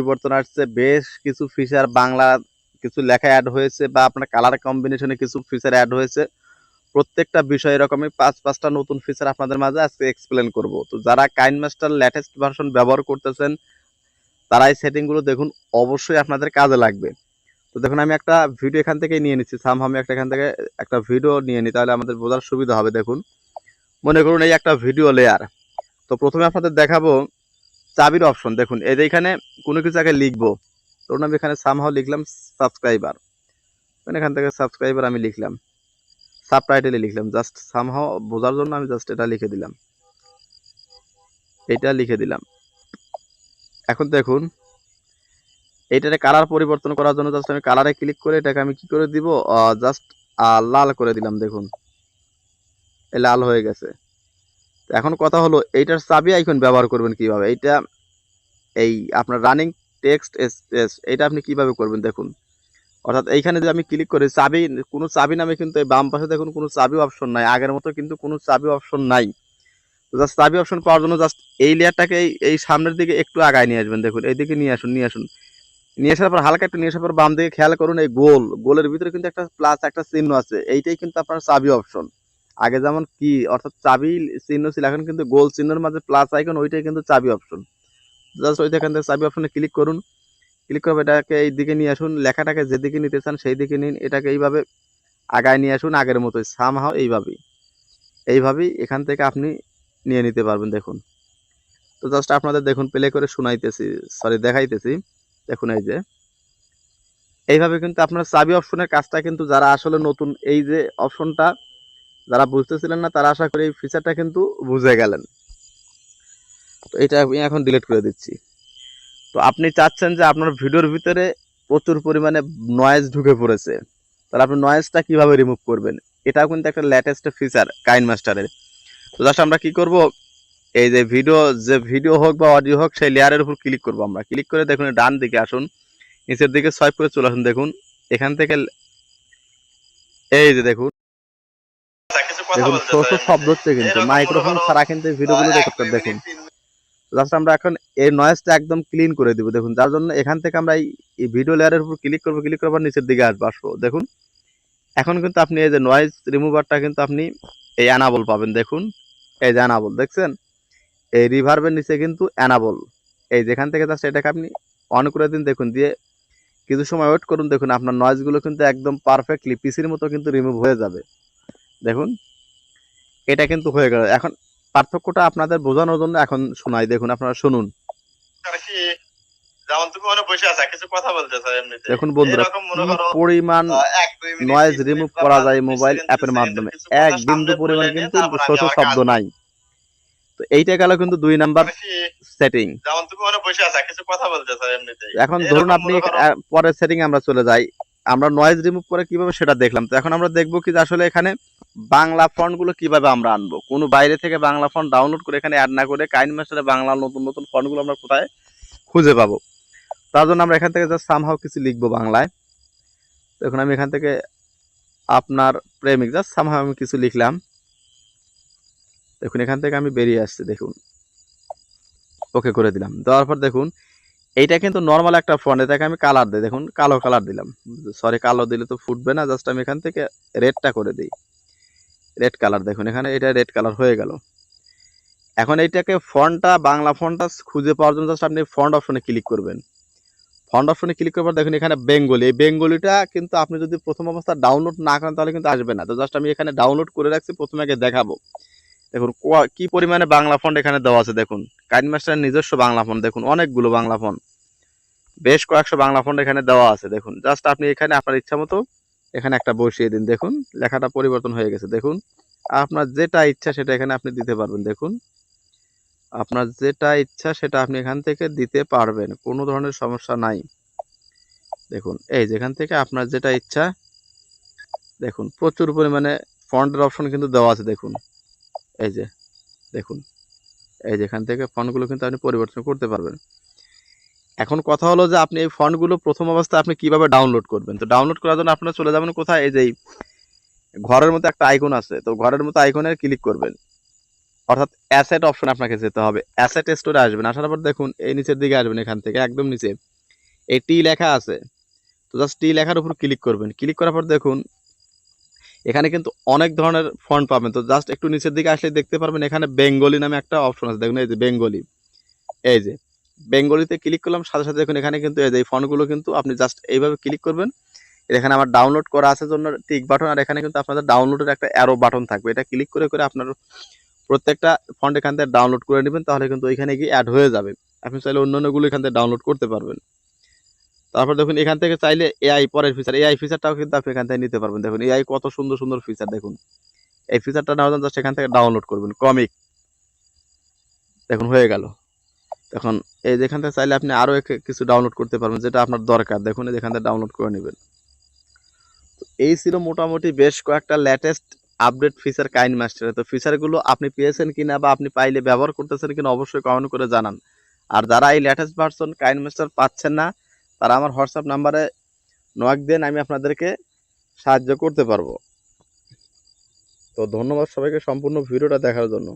পরিবর্তন আসছে, বেশ কিছু ফিচার বাংলা কিছু লেখা অ্যাড হয়েছে বা আপনার কালার কম্বিনেশনে কিছু ফিচার অ্যাড হয়েছে। প্রত্যেকটা বিষয় এরকমই 5-5টা নতুন ফিচার আপনাদের মাঝে আজকে এক্সপ্লেন করব। তো যারা কাইনমাস্টার লেটেস্ট ভার্সন ব্যবহার করতেছেন তারা এই সেটিংগুলো দেখুন, অবশ্যই আপনাদের কাজে লাগবে। তো দেখুন আমি একটা ভিডিও এখান থেকে নিয়ে নিচ্ছি, আমি এখান থেকে একটা ভিডিও নিয়ে নিই, তাহলে আমাদের বোঝার সুবিধা হবে। দেখুন মনে করুন এই একটা ভিডিও লেয়ার। তো প্রথমে আপনাদের দেখাবো চাবির অপশন। দেখুন এই যে এখানে কোনো কিছু আগে লিখবো, ধরুন আমি এখানে সামহাও লিখলাম সাবস্ক্রাইবার, এখান থেকে সাবস্ক্রাইবার আমি লিখলাম, সাবটাইটেলে লিখলাম, জাস্ট সামহাও বোঝার জন্য আমি জাস্ট এটা লিখে দিলাম, এটা লিখে দিলাম। এখন দেখুন এইটারে কালার পরিবর্তন করার জন্য জাস্ট আমি কালারে ক্লিক করে এটাকে আমি কি করে দিব, জাস্ট লাল করে দিলাম। দেখুন এই লাল হয়ে গেছে। এখন কথা হলো এইটার চাবি আইকন ব্যবহার করবেন কিভাবে, এইটা এই আপনার রানিং টেক্সট স্পেস এটা আপনি কিভাবে করবেন। দেখুন অর্থাৎ এইখানে যে আমি ক্লিক করি চাবি, কোনো চাবি নামে কিন্তু এই বাম পাশে দেখুন কোনো চাবি অপশন নাই, আগের মতো কিন্তু কোনো চাবি অপশন নাই। তো জাস্ট চাবি অপশন পাওয়ার জন্য জাস্ট এই লেয়ারটাকে এই সামনের দিকে একটু আগায় নিয়ে আসবেন। দেখুন এইদিকে নিয়ে আসুন, নিয়ে আসার পর হালকা একটু নিয়ে আসার পর বাম দিকে খেয়াল করুন, এই গোলের ভিতরে কিন্তু একটা প্লাস একটা চিহ্ন আছে, এইটাই কিন্তু আপনার চাবি অপশন। আগে যেমন কি অর্থাৎ চাবি চিহ্ন ছিল, এখন কিন্তু গোল চিহ্নের মাঝে প্লাস আইকন, ওইটাই কিন্তু চাবি অপশন। জাস্ট ওই এখান থেকে চাবি অপশনে ক্লিক করুন, ক্লিক করবে এটাকে এই দিকে নিয়ে আসুন, লেখাটাকে যেদিকে নিতে চান সেই দিকে নিন, এটাকে এইভাবে আগায় নিয়ে আসুন আগের মতোই সামহাও এইভাবেই এখান থেকে আপনি নিয়ে নিতে পারবেন। দেখুন তো জাস্ট আপনাদের দেখুন প্লে করে শোনাইতেছি, সরি দেখাইতেছি। দেখুন এই যে এইভাবে কিন্তু আপনার চাবি অপশনের কাজটা কিন্তু যারা আসলে নতুন এই যে অপশনটা যারা বুঝতেছিলেন না তারা আশা করি এই ফিচারটা কিন্তু বুঝে গেলেন। তো এটা আমি এখন ডিলিট করে দিচ্ছি। তো আপনি চাচ্ছেন যে আপনার ভিডিওর ভিতরে প্রচুর পরিমাণে নয়েজ ঢুকে পড়েছে, তাহলে আপনি নয়েজটা কিভাবে রিমুভ করবেন, এটাও কিন্তু একটা লেটেস্ট ফিচার কাইনমাস্টারের। তো জাস্ট আমরা কি করব, এই যে ভিডিও হোক বা অডিও হোক সেই লেয়ারের উপর ক্লিক করব। আমরা ক্লিক করে দেখুন ডান দিকে আসুন, নিচের দিকে সোয়াইপ করে চলে আসুন। দেখুন এখান থেকে এই যে দেখুন শো শব্দ হচ্ছে, কিন্তু মাইক্রোফোন ছাড়া কিন্তু ভিডিওগুলো রেকর্ড করে। দেখুন জাস্ট আমরা এখন এই নয়েজটা একদম ক্লিন করে দিব। দেখুন যার জন্য এখান থেকে আমরা এই ভিডিও লেয়ারের উপর ক্লিক করবো, ক্লিক করার নিচের দিকে আসবো। দেখুন এখন কিন্তু আপনি এই যে নয়েজ রিমুভারটা কিন্তু আপনি এই অ্যানাবল পাবেন। দেখুন এই যে অ্যানাবল দেখছেন, এই রিভার্বের নিচে কিন্তু অ্যানাবল, এই যেখান থেকে জাস্ট এটাকে আপনি অন করে দিন। দেখুন দিয়ে কিছু সময় ওয়েট করুন, দেখুন আপনার নয়েজগুলো কিন্তু একদম পারফেক্টলি পিসির মতো কিন্তু রিমুভ হয়ে যাবে। দেখুন এটা কিন্তু হয়ে গেল। এখন পার্থক্যটা আপনাদের বোঝানোর জন্য এখন শোনাই, দেখুন আপনারা শুনুন। দেখুন বন্ধুরা কি পরিমাণ নয়েজ রিমুভ করা যায় মোবাইল অ্যাপের মাধ্যমে, এক বিন্দু পরিমাণ কিন্তু শোষ শব্দ নাই। তো এইটা গেল কিন্তু 2 নাম্বার সেটিং। এখন ধরুন আপনি পরের সেটিং আমরা চলে যাই, আমরা নয়েজ রিমুভ করে কিভাবে সেটা দেখলাম। তো এখন আমরা দেখবো কি আসলে এখানে বাংলা ফন্টগুলো কিভাবে আমরা আনবো, কোনো বাইরে থেকে বাংলা ফন্ট ডাউনলোড করে এখানে অ্যাড না করে কাইনমাস্টারে বাংলা নতুন নতুন ফন্টগুলো আমরা কোথায় খুঁজে পাবো। তার জন্য আমরা এখান থেকে জাস্ট সামহাও কিছু লিখবো বাংলায়। দেখুন আমি এখান থেকে আপনার প্রেমিক জাস্ট সামহাও আমি কিছু লিখলাম। দেখুন এখান থেকে আমি বেরিয়ে আসছি, দেখুন ওকে করে দিলাম। দেওয়ার পর দেখুন এইটা কিন্তু নর্মাল একটা ফন্ট, এটাকে আমি কালার দিই। দেখুন কালো কালার দিলাম, সরি কালো দিলে তো ফুটবে না, জাস্ট আমি এখান থেকে রেডটা করে দিই, রেড কালার। দেখুন এখানে এটা রেড কালার হয়ে গেল। এখন এইটাকে ফন্টটা বাংলা ফন্টটা খুঁজে পাওয়ার জন্য জাস্ট আপনি ফন্ট অপশনে ক্লিক করবেন। ফন্ট অপশনে ক্লিক করার পর দেখুন এখানে বেঙ্গলি, এই বেঙ্গলিটা কিন্তু আপনি যদি প্রথম অবস্থা ডাউনলোড না করেন তাহলে কিন্তু আসবে না। তো জাস্ট আমি এখানে ডাউনলোড করে রাখছি, প্রথমে আগে দেখাবো। দেখুন কি পরিমাণে বাংলা ফন্ট এখানে দেওয়া আছে। দেখুন কাইনমাস্টারের নিজস্ব বাংলা ফন্ট, দেখুন অনেকগুলো বাংলা ফন্ট, বেশ কয়েকশো বাংলা ফন্ট এখানে দেওয়া আছে। দেখুন জাস্ট আপনি এখানে আপনার ইচ্ছা মতো এখানে একটা বসিয়ে দিন। দেখুন লেখাটা পরিবর্তন হয়ে গেছে। দেখুন আপনার যেটা ইচ্ছা সেটা এখানে আপনি দিতে পারবেন। দেখুন আপনার যেটা ইচ্ছা সেটা আপনি এখান থেকে দিতে পারবেন, কোনো ধরনের সমস্যা নাই। দেখুন এই যেখান থেকে আপনার যেটা ইচ্ছা, দেখুন প্রচুর পরিমাণে ফন্টের অপশন কিন্তু দেওয়া আছে। দেখুন এই যে দেখুন এই যেখান থেকে ফন্টগুলো কিন্তু আপনি পরিবর্তন করতে পারবেন। এখন কথা হলো যে আপনি এই ফন্টগুলো প্রথম অবস্থায় আপনি কিভাবে ডাউনলোড করবেন। তো ডাউনলোড করার জন্য আপনারা চলে যাবেন কোথায়, এই যে ঘরের মতো একটা আইকন আছে, তো ঘরের মতো আইকনে ক্লিক করবেন, অর্থাৎ অ্যাসেট অপশন আপনাকে যেতে হবে, অ্যাসেট স্টোরে আসবেন। আসার পর দেখুন এই নিচের দিকে আসবেন, এখান থেকে একদম নিচে এই টি লেখা আছে, তো জাস্ট টি লেখার উপর ক্লিক করবেন। ক্লিক করার পর দেখুন এখানে কিন্তু অনেক ধরনের ফন্ট পাবেন। তো জাস্ট একটু নিচের দিকে আসলে দেখতে পারবেন এখানে বেঙ্গলি নামে একটা অপশন আছে, দেখুন এই যে বেঙ্গলি, এই যে বেঙ্গলিতে ক্লিক করলাম, সাথে সাথে দেখুন এখানে কিন্তু এই যে এই ফন্টগুলো কিন্তু আপনি জাস্ট এইভাবে ক্লিক করবেন। এখানে আমার ডাউনলোড করা আছে জন্য টিক বাটন, আর এখানে কিন্তু আপনাদের ডাউনলোডের একটা অ্যারো বাটন থাকবে, এটা ক্লিক করে করে আপনার প্রত্যেকটা ফন্ট এখান থেকে ডাউনলোড করে নেবেন, তাহলে কিন্তু ওইখানে গিয়ে অ্যাড হয়ে যাবে। আপনি চাইলে অন্যান্যগুলো এখান থেকে ডাউনলোড করতে পারবেন। তারপর দেখুন এখান থেকে চাইলে এআই পরের ফিচার, এআই ফিচারটাও কিন্তু আপনি এখান থেকে নিতে পারবেন। দেখুন এআই কত সুন্দর সুন্দর ফিচার, দেখুন এই ফিচারটা নেওয়ার জন্য জাস্ট এখান থেকে ডাউনলোড করবেন কমিক, দেখুন হয়ে গেল। এখন এই যেখান থেকে চাইলে আপনি আরও কিছু ডাউনলোড করতে পারবেন যেটা আপনার দরকার, দেখুন এখান থেকে ডাউনলোড করে নেবেন। এই ছিল মোটামুটি বেশ কয়েকটা লেটেস্ট আপডেট ফিচার কাইনমাস্টারে। তো ফিচারগুলো আপনি পেয়েছেন কিনা বা আপনি পাইলে ব্যবহার করতেছেন কিনা অবশ্যই কমেন্ট করে জানান। আর যারা এই লেটেস্ট ভার্সন কাইনমাস্টার পাচ্ছেন না তারা আমার হোয়াটসঅ্যাপ নাম্বারে নক দেন, আমি আপনাদেরকে সাহায্য করতে পারবো। তো ধন্যবাদ সবাইকে সম্পূর্ণ ভিডিওটা দেখার জন্য।